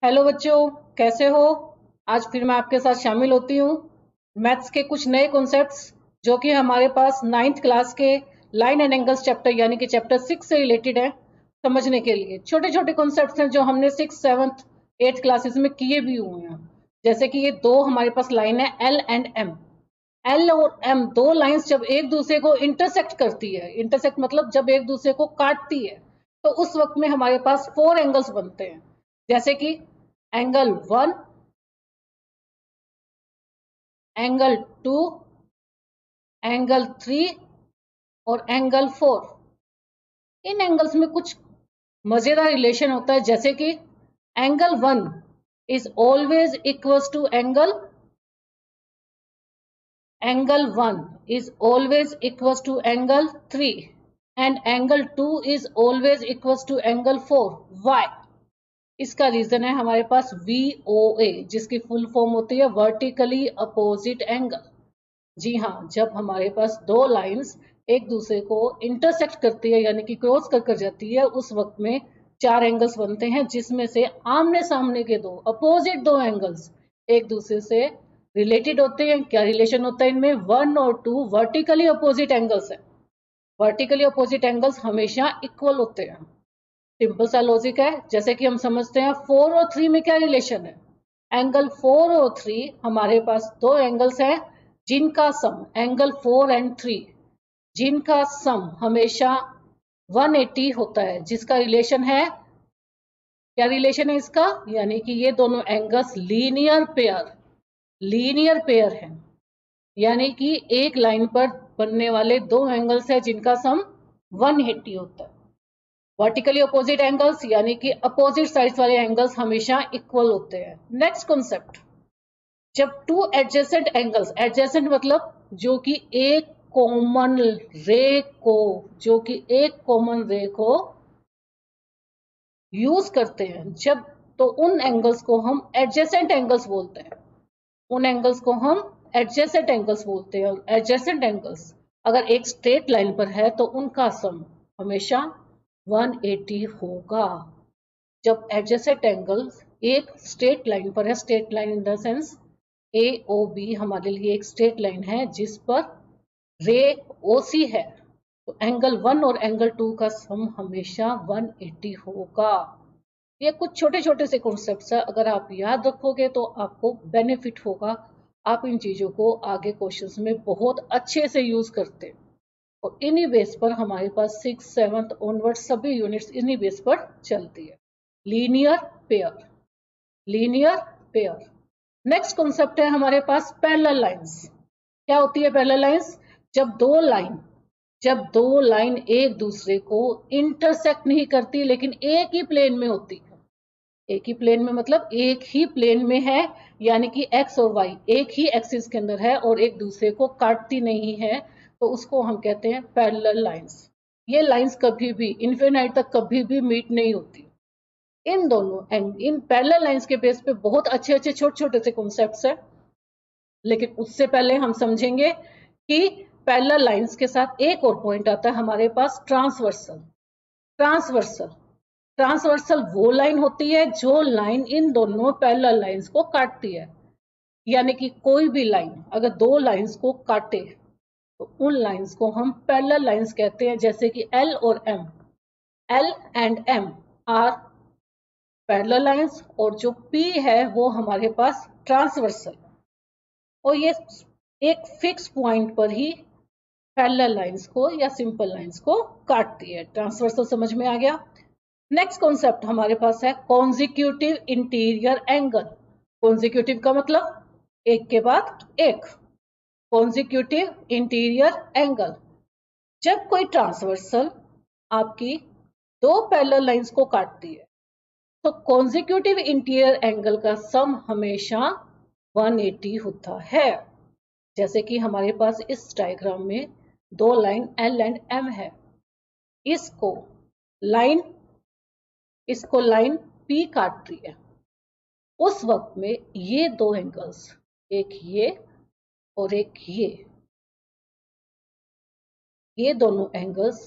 Hello बच्चों, कैसे हो। आज फिर मैं आपके साथ शामिल होती हूँ मैथ्स के कुछ नए कॉन्सेप्ट्स जो कि हमारे पास नाइन्थ क्लास के लाइन एंड एंगल्स चैप्टर यानी कि चैप्टर 6 से रिलेटेड है। समझने के लिए छोटे छोटे कॉन्सेप्ट्स हैं जो हमने 6, 7, 8 क्लासेस में किए भी हुए हैं। जैसे कि ये दो हमारे पास लाइन है एल एंड एम। एल और एम दो लाइंस जब एक दूसरे को इंटरसेक्ट करती है, इंटरसेक्ट मतलब जब एक दूसरे को काटती है, तो उस वक्त में हमारे पास 4 एंगल्स बनते हैं। जैसे कि एंगल 1, एंगल 2, एंगल 3 और एंगल 4। इन एंगल्स में कुछ मजेदार रिलेशन होता है, जैसे कि angle 1 is always equals to angle 1 is always equals to angle 3 and angle 2 is always equals to angle 4. Why? इसका रीजन है हमारे पास VOA, जिसकी फुल फॉर्म होती है वर्टिकली अपोजिट एंगल। जी हाँ, जब हमारे पास दो लाइंस एक दूसरे को इंटरसेक्ट करती है यानी कि क्रॉस कर जाती है, उस वक्त में 4 एंगल्स बनते हैं, जिसमें से आमने सामने के दो अपोजिट दो एंगल्स एक दूसरे से रिलेटेड होते हैं। क्या रिलेशन होता है इनमें? 1 और 2 वर्टिकली अपोजिट एंगल्स है। वर्टिकली अपोजिट एंगल्स हमेशा इक्वल होते हैं। सिंपल सा लॉजिक है। जैसे कि हम समझते हैं 4 और 3 में क्या रिलेशन है। एंगल 4 और 3 हमारे पास दो एंगल्स हैं जिनका सम, एंगल 4 एंड 3, जिनका सम हमेशा 180 होता है, जिसका रिलेशन है, क्या रिलेशन है इसका, यानी कि ये दोनों एंगल्स लीनियर पेयर हैं। यानी कि एक लाइन पर बनने वाले दो एंगल्स है जिनका सम 180 होता है। वर्टिकली अपोजिट एंगल्स यानी कि अपोजिट साइड्स वाले एंगल्स हमेशा इक्वल होते हैं। नेक्स्ट कॉन्सेप्ट, जब टू एडजेसेंट एंगल्स, एडजेसेंट मतलब जो कि एक कॉमन रे को जो कि एक कॉमन रे को यूज करते हैं, जब तो उन एंगल्स को हम एडजेसेंट एंगल्स बोलते हैं। उन एंगल्स को हम एडजेसेंट एंगल्स बोलते हैं। और एडजेसेंट एंगल्स अगर एक स्ट्रेट लाइन पर है तो उनका सम हमेशा 180 होगा। जब एडजेसेंट एंगल्स एक स्ट्रेट लाइन पर है, straight line in the sense AOB हमारे लिए एक स्ट्रेट लाइन है जिस पर रे OC है, तो एंगल 1 और एंगल 2 का सम हमेशा 180 होगा। ये कुछ छोटे छोटे से कॉन्सेप्ट्स है, अगर आप याद रखोगे तो आपको बेनिफिट होगा। आप इन चीजों को आगे क्वेश्चंस में बहुत अच्छे से यूज करते हैं। और इन्हीं बेस पर हमारे पास 6, 7 ऑनवर्ड सभी यूनिट्स इन्हीं बेस पर चलती है। Linear pair, linear pair. Next concept है हमारे पास पैरेलल लाइंस। क्या होती है पैरेलल लाइंस? जब दो लाइन एक दूसरे को इंटरसेक्ट नहीं करती लेकिन एक ही प्लेन में होती है। एक ही प्लेन में मतलब एक ही प्लेन में है, यानी कि एक्स और वाई एक ही एक्सिस के अंदर है और एक दूसरे को काटती नहीं है, तो उसको हम कहते हैं पैरेलल लाइंस। ये लाइंस कभी भी इनफिनाइट तक कभी भी मीट नहीं होती। इन दोनों एंड इन पैरेलल लाइंस के बेस पे बहुत अच्छे अच्छे छोटे छोटे से कॉन्सेप्ट्स है। लेकिन उससे पहले हम समझेंगे कि पैरेलल लाइंस के साथ एक और पॉइंट आता है हमारे पास, ट्रांसवर्सल। ट्रांसवर्सल ट्रांसवर्सल वो लाइन होती है जो लाइन इन दोनों पैरेलल लाइंस को काटती है। यानी कि कोई भी लाइन अगर दो लाइंस को काटे तो उन लाइंस को हम पैरेलल लाइंस कहते हैं। जैसे कि एल और M, L and M are parallel lines, और जो पी है वो हमारे पास ट्रांसवर्सल। और ये एक फिक्स पॉइंट पर ही पैरेलल लाइंस को या सिंपल लाइंस को काटती है। ट्रांसवर्सल समझ में आ गया। नेक्स्ट कॉन्सेप्ट हमारे पास है कॉन्जिक्यूटिव इंटीरियर एंगल। कॉन्जिक्यूटिव का मतलब एक के बाद एक। कॉन्जिक्यूटिव इंटीरियर एंगल, जब कोई ट्रांसवर्सल आपकी दो पैरेलल लाइंस को काटती है तो कॉन्जिक्यूटिव इंटीरियर एंगल का सम हमेशा 180 होता है। जैसे कि हमारे पास इस डायग्राम में दो लाइन एल एंड एम है। इसको लाइन इसको लाइन P काट रही है। उस वक्त में ये दो एंगल्स, एक ये और एक ये दोनों एंगल्स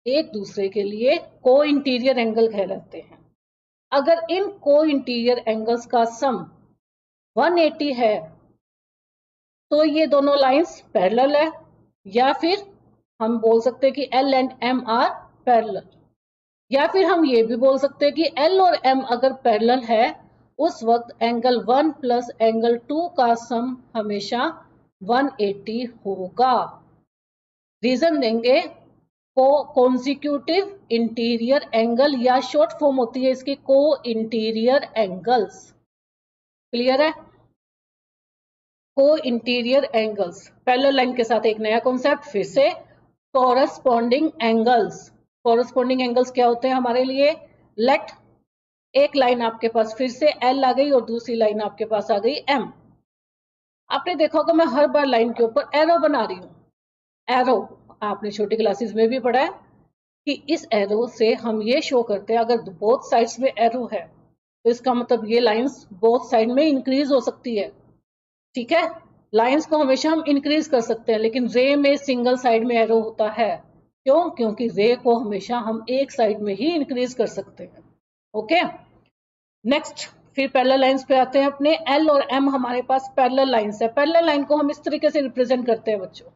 एक दूसरे के लिए को इंटीरियर एंगल कहलाते हैं। अगर इन को इंटीरियर एंगल्स का सम 180 है तो ये दोनों लाइंस पैरेलल है, या फिर हम बोल सकते हैं कि L and M are parallel, या फिर हम ये भी बोल सकते हैं कि L और M अगर पैरेलल है उस वक्त एंगल 1 प्लस एंगल 2 का सम हमेशा 180 होगा। रीजन देंगे को कॉन्जिक्यूटिव इंटीरियर एंगल, या शॉर्ट फॉर्म होती है इसकी को इंटीरियर एंगल्स। क्लियर है? को इंटीरियर एंगल्स पैरेलल लाइन के साथ एक नया कॉन्सेप्ट फिर से, कॉरस्पॉन्डिंग एंगल्स। कॉरस्पॉन्डिंग एंगल्स क्या होते हैं हमारे लिए? लेट एक लाइन आपके पास फिर से L आ गई और दूसरी लाइन आपके पास आ गई M। आपने देखा होगा मैं हर बार लाइन के ऊपर एरो बना रही हूं। एरो आपने छोटी क्लासेस में भी पढ़ा है कि इस एरो से हम ये शो करते हैं, अगर बोथ साइड्स में एरो है तो इसका मतलब ये लाइंस बोथ साइड में इंक्रीज हो सकती है। ठीक है, लाइंस को हमेशा हम इंक्रीज कर सकते हैं, लेकिन रे में सिंगल साइड में एरो होता है। क्यों? क्योंकि रे को हमेशा हम एक साइड में ही इंक्रीज कर सकते हैं। ओके, नेक्स्ट फिर पैरेलल लाइंस पे आते हैं अपने। L और M हमारे पास पैरेलल लाइंस है। पैरेलल लाइन को हम इस तरीके से रिप्रेजेंट करते हैं बच्चों,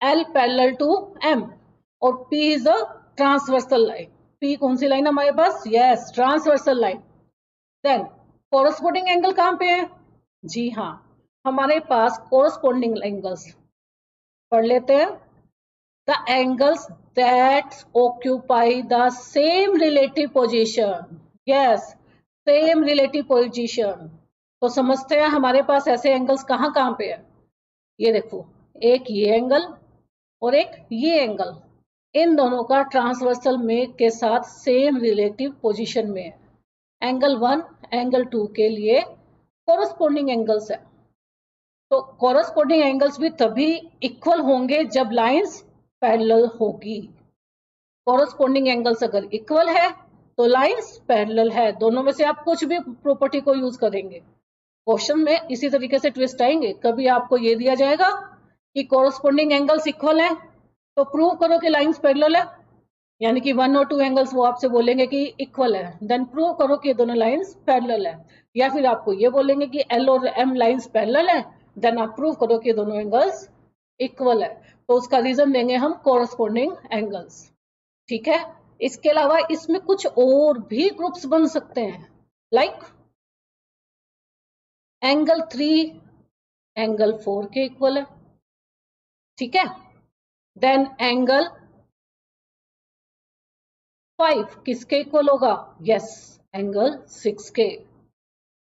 L पैरेलल टू M और P is a transversal line. P कौन सी लाइन हमारे पास? Yes, transversal line. Then corresponding angle कहां पे है? जी हाँ, हमारे पास कोरस्पॉन्डिंग एंगल्स पढ़ लेते हैं। The angles that occupy the same relative position. Yes, same relative position. तो समझते हैं हमारे पास ऐसे एंगल्स कहां कहां पे है। ये देखो, एक ये एंगल और एक ये एंगल, इन दोनों का ट्रांसवर्सल में के साथ सेम रिलेटिव पोजीशन में है। एंगल 1 एंगल 2 के लिए कोरस्पॉन्डिंग एंगल्स है। तो कोरस्पॉन्डिंग एंगल्स भी तभी इक्वल होंगे जब लाइंस पैरेलल होगी। कोरस्पॉन्डिंग एंगल्स अगर इक्वल है तो लाइंस पैरेलल है। दोनों में से आप कुछ भी प्रॉपर्टी को यूज करेंगे। क्वेश्चन में इसी तरीके से ट्विस्ट आएंगे। कभी आपको ये दिया जाएगा कि कोरस्पॉन्डिंग एंगल्स इक्वल है तो प्रूव करो कि लाइंस पैरेलल है, यानी कि 1 और 2 एंगल्स वो आपसे बोलेंगे कि इक्वल है, देन प्रूव करो कि दोनों लाइंस पैरेलल है। या फिर आपको ये बोलेंगे कि L और M लाइंस पैरेलल है, देन आप प्रूव करो कि दोनों एंगल्स इक्वल है। तो उसका रीजन देंगे हम कोरस्पॉन्डिंग एंगल्स। ठीक है, इसके अलावा इसमें कुछ और भी ग्रुप्स बन सकते हैं, लाइक एंगल 3 एंगल 4 के इक्वल है। ठीक है, देन एंगल 5 किसके इक्वल होगा? यस, एंगल 6 के।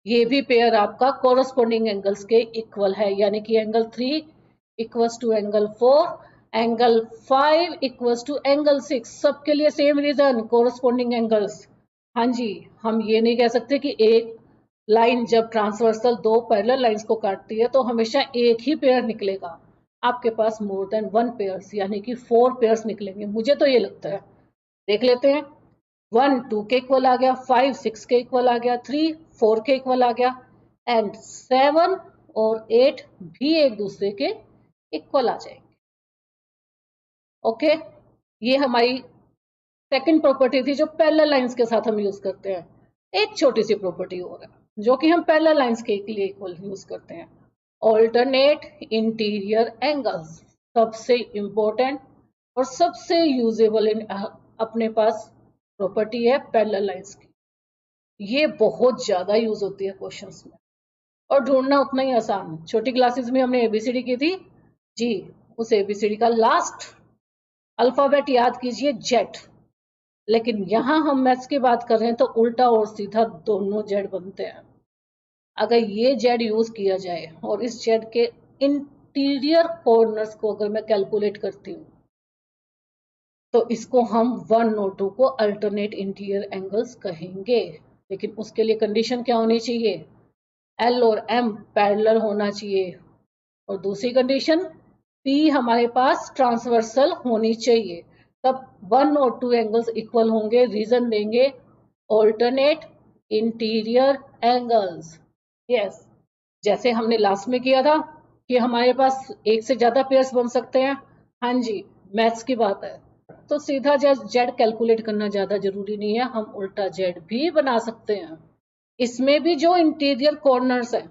ये भी पेयर आपका कोरस्पॉन्डिंग एंगल्स के इक्वल है, यानी कि angle 3 equals to angle 4, angle 5 equals to angle 6। सबके लिए सेम रीजन, कोरस्पॉन्डिंग एंगल्स। हाँ जी, हम ये नहीं कह सकते कि एक लाइन जब ट्रांसवर्सल दो पैरेलल लाइंस को काटती है तो हमेशा एक ही पेयर निकलेगा। आपके पास मोर देन 1 पेयर्स यानी कि 4 पेयर्स निकलेंगे, मुझे तो ये लगता है। देख लेते हैं। 1 2 के इक्वल आ गया, 5 6 के इक्वल आ गया, 3 4 के इक्वल आ गया, एंड 7 और 8 भी एक दूसरे के इक्वल आ जाएंगे। ओके, ये हमारी सेकंड प्रॉपर्टी थी जो पैरेलल लाइंस के साथ हम यूज करते हैं। एक छोटी सी प्रॉपर्टी और है जो कि हम पैरेलल लाइंस के लिए इक्वल यूज करते हैं, ऑल्टरनेट इंटीरियर एंगल्स। सबसे इंपॉर्टेंट और सबसे यूजेबल अपने पास प्रॉपर्टी है पैरेलल लाइंस की। ये बहुत ज्यादा यूज होती है क्वेश्चंस में और ढूंढना उतना ही आसान। छोटी क्लासेस में हमने एबीसीडी की थी जी, उस एबीसीडी का लास्ट अल्फाबेट याद कीजिए जेड, लेकिन यहां हम मैथ्स की बात कर रहे हैं तो उल्टा और सीधा दोनों जेड बनते हैं। अगर ये जेड यूज किया जाए और इस जेड के इंटीरियर कॉर्नर्स को अगर मैं कैलकुलेट करती हूँ तो इसको हम 1 और 2 को अल्टरनेट इंटीरियर एंगल्स कहेंगे। लेकिन उसके लिए कंडीशन क्या होनी चाहिए? L और M पैरेलल होना चाहिए, और दूसरी कंडीशन P हमारे पास ट्रांसवर्सल होनी चाहिए, तब 1 और 2 एंगल्स इक्वल होंगे। रीजन देंगे ऑल्टरनेट इंटीरियर एंगल्स। यस, जैसे हमने लास्ट में किया था कि हमारे पास एक से ज्यादा पेयर्स बन सकते हैं। हाँ जी, मैथ्स की बात है। तो सीधा जेड कैलकुलेट करना ज्यादा जरूरी नहीं है, हम उल्टा जेड भी बना सकते हैं। इसमें भी जो इंटीरियर कॉर्नर्स हैं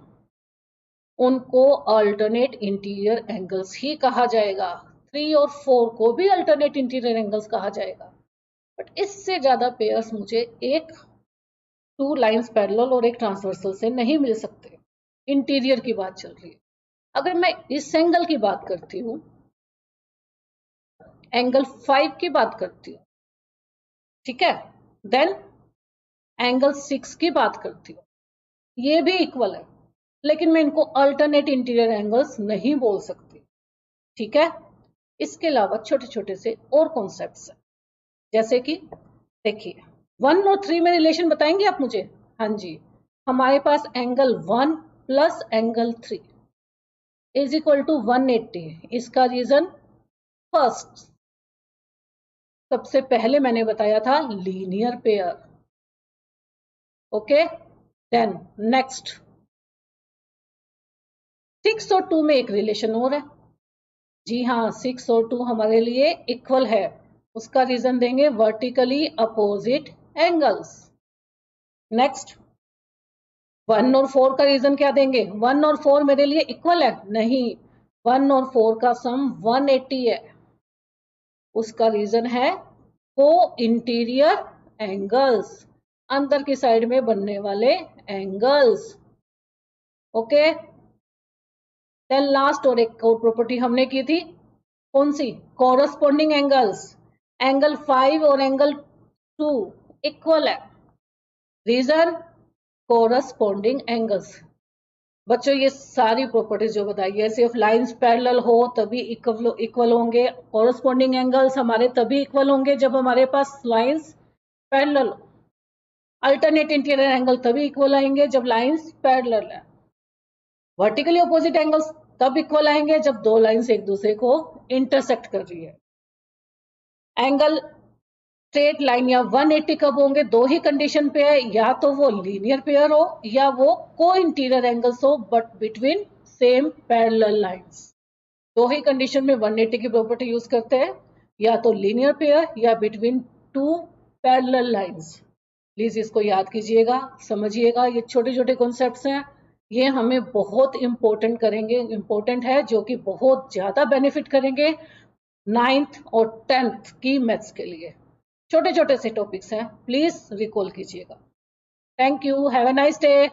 उनको अल्टरनेट इंटीरियर एंगल्स ही कहा जाएगा। 3 और 4 को भी अल्टरनेट इंटीरियर एंगल्स कहा जाएगा। बट इससे ज्यादा पेयर्स मुझे एक 2 लाइंस पैरेलल और एक ट्रांसवर्सल से नहीं मिल सकते। इंटीरियर की बात चल रही है। अगर मैं इस एंगल की बात करती हूँ, एंगल 5 की बात करती हूँ, ठीक है, देन एंगल 6 की बात करती हूँ, ये भी इक्वल है, लेकिन मैं इनको अल्टरनेट इंटीरियर एंगल्स नहीं बोल सकती, ठीक है। इसके अलावा छोटे छोटे से और कॉन्सेप्ट्स हैं, जैसे कि देखिए 1 और 3 में रिलेशन बताएंगे आप मुझे। हाँ जी, हमारे पास angle 1 plus angle 3 is equal to 180। इसका रीजन फर्स्ट, सबसे पहले मैंने बताया था linear pair, okay. Then next 6 और 2 में एक रिलेशन और है। जी हाँ, 6 और 2 हमारे लिए इक्वल है। उसका रीजन देंगे वर्टिकली अपोजिट एंगल्स। नेक्स्ट 1 और 4 का रीजन क्या देंगे? 1 और 4 मेरे लिए इक्वल है? नहीं, 1 और 4 का सम 180 है। उसका रीजन है को इंटीरियर एंगल्स, अंदर की साइड में बनने वाले एंगल्स, ओके। देन लास्ट और एक और प्रॉपर्टी हमने की थी, कौन सी? Corresponding angles. एंगल 5 और एंगल 2 इक्वल है, रीजन कॉरस्पॉन्डिंग एंगल्स। बच्चों ये सारी प्रॉपर्टीज जो बताई है, सिर्फ लाइंस पैरेलल हो तभी इक्वल होंगे, कॉरस्पॉन्डिंग एंगल्स हमारे तभी इक्वल होंगे जब हमारे पास लाइंस पैरेलल हो, अल्टरनेट इंटीरियर एंगल तभी इक्वल आएंगे जब लाइंस पैरेलल है, वर्टिकली अपोजिट एंगल्स तब इक्वल आएंगे जब दो लाइंस एक दूसरे को इंटरसेक्ट कर रही है। एंगल स्ट्रेट लाइन या 180 कब होंगे? दो ही कंडीशन पे है, या तो वो लीनियर पेयर हो या वो को इंटीरियर एंगल्स हो but between same parallel lines. दो ही कंडीशन में 180 की प्रॉपर्टी यूज करते हैं, या तो लीनियर पेयर या between two parallel lines. Please इसको याद कीजिएगा, समझिएगा, ये छोटे छोटे कॉन्सेप्ट्स हैं, ये हमें बहुत इंपॉर्टेंट है, जो कि बहुत ज्यादा बेनिफिट करेंगे 9th और 10th की मैथ्स के लिए। छोटे छोटे से टॉपिक्स हैं, प्लीज रिकॉल कीजिएगा। Thank you, have a nice day.